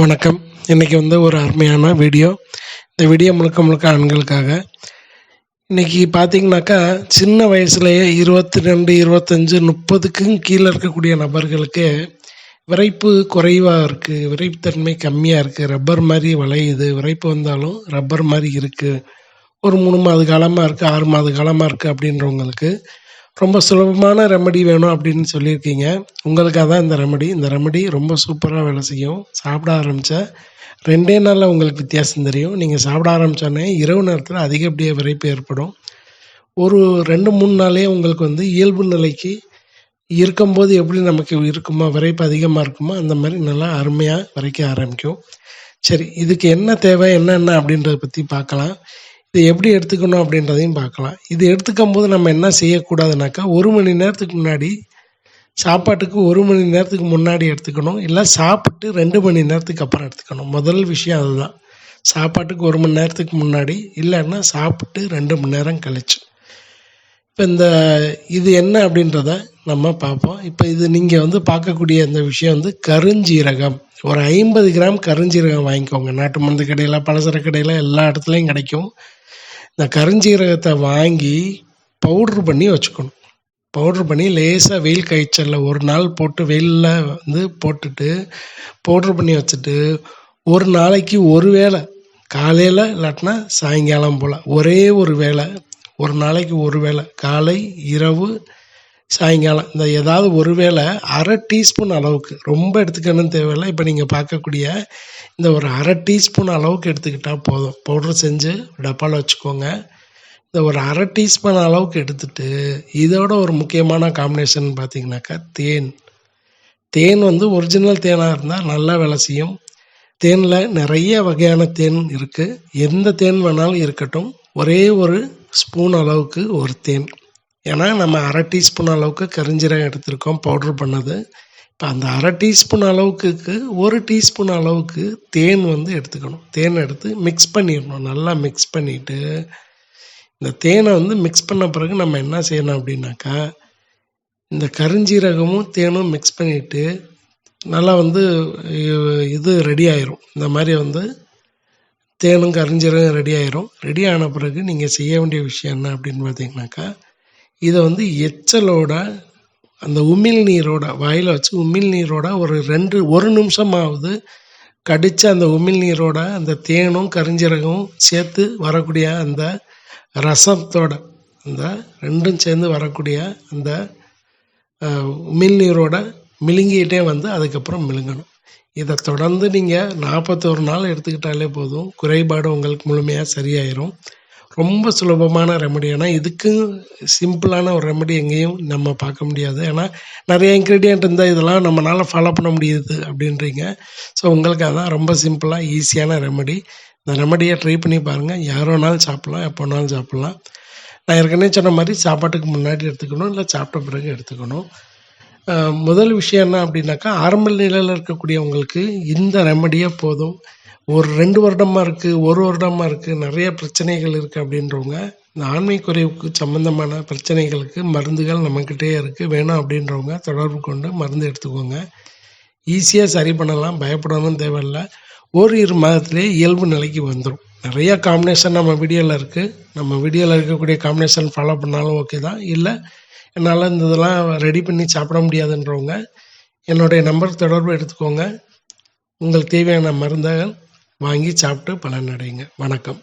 வணக்கம். இன்றைக்கி ஒரு அருமையான வீடியோ. இந்த வீடியோ முழுக்க முழுக்க ஆண்களுக்காக. இன்றைக்கி பார்த்திங்கனாக்கா, சின்ன வயசுலேயே 22, 25, 30க்கும் கீழே இருக்கக்கூடிய நபர்களுக்கு விரைப்பு குறைவாக இருக்குது, விரைப்புத்தன்மை கம்மியாக இருக்குது, ரப்பர் மாதிரி வளையுது, விரைப்பு வந்தாலும் ரப்பர் மாதிரி இருக்குது, ஒரு 3 மாத காலமாக இருக்குது, 6 மாத காலமாக இருக்குது அப்படின்றவங்களுக்கு ரொம்ப சுலபமான ரெமடி வேணும் அப்படின்னு சொல்லியிருக்கீங்க. உங்களுக்காக தான் இந்த ரெமடி ரொம்ப சூப்பராக வேலை செய்யும். சாப்பிட ஆரம்பித்தா 2 நாளில் உங்களுக்கு வித்தியாசம் தெரியும். நீங்கள் சாப்பிட ஆரம்பித்தோடனே இரவு நேரத்தில் அதிகப்படியாக விரைப்பு ஏற்படும். ஒரு 2-3 நாளே உங்களுக்கு இயல்பு நிலைக்கு இருக்கும்போது எப்படி நமக்கு இருக்குமோ, விரைப்பு அதிகமாக இருக்குமோ, அந்த மாதிரி நல்லா அருமையாக விரைக்க ஆரம்பிக்கும். சரி, இதுக்கு என்ன தேவை, என்னென்ன அப்படின்றத பற்றி பார்க்கலாம். இது எப்படி எடுத்துக்கணும் அப்படின்றதையும் பார்க்கலாம். இது எடுத்துக்கும் போது நம்ம என்ன செய்யக்கூடாதுனாக்கா, 1 மணி நேரத்துக்கு முன்னாடி, சாப்பாட்டுக்கு 1 மணி நேரத்துக்கு முன்னாடி எடுத்துக்கணும். இல்லை சாப்பிட்டு 2 மணி நேரத்துக்கு அப்புறம் எடுத்துக்கணும். முதல் விஷயம் அதுதான். சாப்பாட்டுக்கு 1 மணி நேரத்துக்கு முன்னாடி, இல்லைன்னா சாப்பிட்டு 2 மணி நேரம் கழிச்சு. இப்போ இது என்ன அப்படின்றத நம்ம பார்ப்போம். இப்போ இது நீங்கள் பார்க்கக்கூடிய இந்த விஷயம் கருஞ்சீரகம். ஒரு 50 கிராம் கருஞ்சீரகம் வாங்கிக்கோங்க. நாட்டு மருந்து கடையில், பலசரக்கு கடையில் எல்லா இடத்துலையும் கிடைக்கும். இந்த கருஞ்சீரகத்தை வாங்கி பவுட்ரு பண்ணி வச்சுக்கணும். பவுட்ரு பண்ணி லேசாக வெயில் காய்ச்சலில் ஒரு நாள் போட்டு வெயிலில் போட்டுட்டு பவுட்ரு பண்ணி வச்சுட்டு, ஒரு நாளைக்கு ஒரு வேளை, காலையில் இல்லாட்டினா சாயங்காலம் போல் ஒரே ஒரு வேளை, ஒரு நாளைக்கு ஒரு வேளை, காலை, இரவு, சாயங்காலம், இந்த ஏதாவது ஒரு வேளை 1/2 டீஸ்பூன் அளவுக்கு, ரொம்ப எடுத்துக்கணும்னு தேவையில்லை. இப்போ நீங்கள் பார்க்கக்கூடிய இந்த ஒரு 1/2 டீஸ்பூன் அளவுக்கு எடுத்துக்கிட்டால் போதும். பவுட்ரு செஞ்சு டப்பாவில் வச்சுக்கோங்க. இந்த ஒரு 1/2 டீஸ்பூன் அளவுக்கு எடுத்துகிட்டு, இதோட ஒரு முக்கியமான காம்பினேஷன் பார்த்திங்கனாக்கா தேன் ஒரிஜினல் தேனாக இருந்தால் நல்லா வேலை செய்யும். தேனில் நிறைய வகையான தேன் இருக்குது. எந்த தேன் வேணாலும் இருக்கட்டும். ஒரே ஒரு ஸ்பூன் அளவுக்கு ஒரு தேன். ஏன்னா நம்ம 1/2 டீஸ்பூன் அளவுக்கு கருஞ்சீரகம் எடுத்திருக்கோம் பவுட்ரு பண்ணது. இப்போ அந்த 1/2 டீஸ்பூன் அளவுக்கு 1 டீஸ்பூன் அளவுக்கு தேன் எடுத்துக்கணும். தேன் எடுத்து மிக்ஸ் பண்ணிடணும். நல்லா மிக்ஸ் பண்ணிவிட்டு, இந்த தேனை மிக்ஸ் பண்ண பிறகு நம்ம என்ன செய்யணும் அப்படின்னாக்கா, இந்த கருஞ்சீரகமும் தேனும் மிக்ஸ் பண்ணிவிட்டு நல்லா இது ரெடி ஆயிரும். இந்த மாதிரி தேனும் கருஞ்சீரகம் ரெடி ஆயிரும். ரெடி ஆன பிறகு நீங்கள் செய்ய வேண்டிய விஷயம் என்ன அப்படின்னு பார்த்தீங்கன்னாக்கா, இதை எச்சலோட, அந்த உமிழ்நீரோட, வாயில் வச்சு உமிழ்நீரோட ஒரு நிமிஷமாவது கடித்து, அந்த உமிழ்நீரோட அந்த தேனும் கருஞ்சீரகமும் சேர்த்து வரக்கூடிய அந்த ரசத்தோட, அந்த 2ம் சேர்ந்து வரக்கூடிய அந்த உமிழ்நீரோட மிழுங்கிட்டே அதுக்கப்புறம் மிழுங்கணும். இதை தொடர்ந்து நீங்கள் 41 நாள் எடுத்துக்கிட்டாலே போதும். குறைபாடு உங்களுக்கு முழுமையாக சரியாயிரும். ரொம்ப சுலபமான ரெமடி. ஏன்னா இதுக்கு சிம்பிளான ஒரு ரெமடி எங்கேயும் நம்ம பார்க்க முடியாது. ஏன்னா நிறைய இன்க்ரீடியன்ட் இருந்தால் இதெல்லாம் நம்மளால் ஃபாலோ பண்ண முடியுது அப்படின்றீங்க. ஸோ உங்களுக்கு அதான் ரொம்ப சிம்பிளாக ஈஸியான ரெமடி. இந்த ரெமடியை ட்ரை பண்ணி பாருங்கள். யார் வேணாலும் சாப்பிட்லாம், எப்போ வேணாலும் சாப்பிட்லாம். நான் ஏற்கனவே சொன்ன மாதிரி சாப்பாட்டுக்கு முன்னாடி எடுத்துக்கணும், இல்லை சாப்பிட்ட பிறகு எடுத்துக்கணும். முதல் விஷயம் என்ன அப்படின்னாக்கா, ஆரம்ப நிலையில் இருக்கக்கூடியவங்களுக்கு இந்த ரெமடியே போதும். ஒரு 2 வருடமாக இருக்குது, 1 வருடமாக இருக்குது, நிறைய பிரச்சனைகள் இருக்குது அப்படின்றவங்க, இந்த ஆண்மை குறைவுக்கு சம்மந்தமான பிரச்சனைகளுக்கு மருந்துகள் நம்மக்கிட்டே இருக்குது. வேணும் அப்படின்றவங்க தொடர்பு கொண்டு மருந்து எடுத்துக்கோங்க. ஈஸியாக சரி பண்ணலாம். பயப்படணும் தேவையில்லை. 1-2 மாதத்துலேயே இயல்பு நிலைக்கு வந்துடும். நிறைய காம்பினேஷன் நம்ம வீடியோவில் இருக்குது. நம்ம வீடியோவில் இருக்கக்கூடிய காம்பினேஷன் ஃபாலோ பண்ணாலும் ஓகே தான். இல்லை என்னால் இந்த இதெல்லாம் ரெடி பண்ணி சாப்பிட முடியாதுன்றவங்க என்னுடைய நம்பர் தொடர்பு எடுத்துக்கோங்க. உங்களுக்கு தேவையான மருந்துகள் வாங்கி சாப்பிட்டு பலனடையுங்க. வணக்கம்.